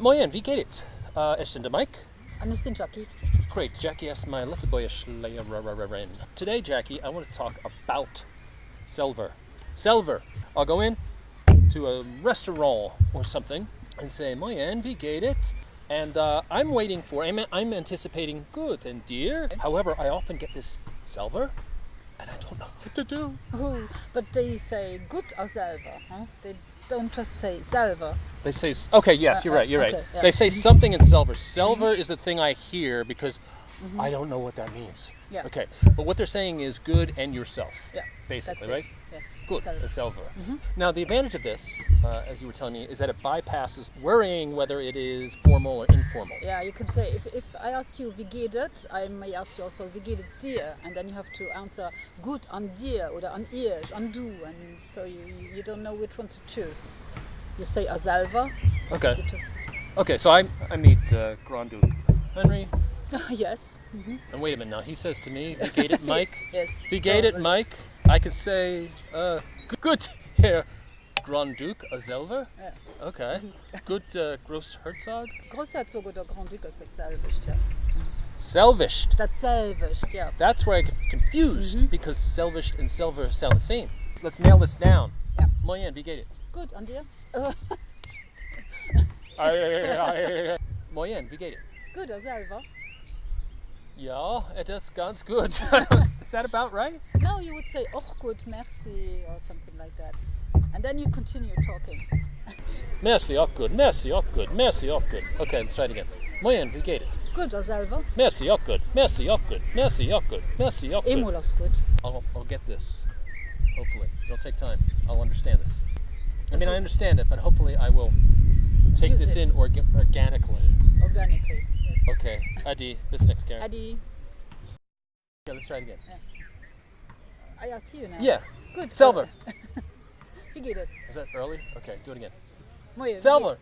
Moin, wie geht it? Ich bin der Mike. And it's in Jackie. Great, Jackie is my Lëtzebuergesch Lehrerin. Today, Jackie, I want to talk about Selwer. Selwer. I'll go in to a restaurant or something and say, Moin, wie geht it? And I'm waiting for, I'm anticipating good and dear. However, I often get this Selwer, and I don't know what to do. Oh, but they say good or selber, huh? They don't just say selber. They say, okay, yes, you're right. Okay, yeah. They say something in Selwer. Selwer is the thing I hear because I don't know what that means. Yeah. Okay, but what they're saying is good and yourself, Yeah, basically, that's right? it. Yes. Good, Selber. a Selwer. Now, the advantage of this, as you were telling me, is that it bypasses worrying whether it is formal or informal. Yeah, you can say, if I ask you wie geht it, I may ask you also wie geht it dir, and then you have to answer gut an dir oder an ihr, an du, and so you don't know which one to choose. You say a selber. Okay. You just Okay, so I meet Grand Duke Henry, yes. and wait a minute now, he says to me, wie geht it, Mike? Yes. Wie geht it, Mike? I can say, good, Herr Grand Duke, a Selwer? Yeah. Okay. Good, Großherzog? Großherzog oder Grand Duke ist selwicht, ja. Selwischt. Das selwicht, ja. That's where I get confused because Selwischt and Selwer sound the same. Let's nail this down. Yeah. Moin, wie geht it? Gut, an dir? Moin, wie geht it? Gut or selber? Ja, it is ganz gut. Is that about right? No, you would say, oh, good, merci, or something like that. And then you continue talking. Merci, auch gut. Merci, auch gut. Merci, auch gut. Okay, let's try it again. Moin, wie geht it? Good or selber? Merci, auch gut. Merci, auch gut. Merci, auch gut. Merci, auch gut. Emol is good. I'll get this. Hopefully. It'll take time. I'll understand this. I mean, I understand it, but hopefully I will take Use this it. in organically. Organically, yes. Okay. Adi, bis next Karen. Adi, Yeah, let's try it again. I ask you now. Yeah. Good. Selwer. Wie geht it? Is that early? Okay, do it again. Moin. Selwer.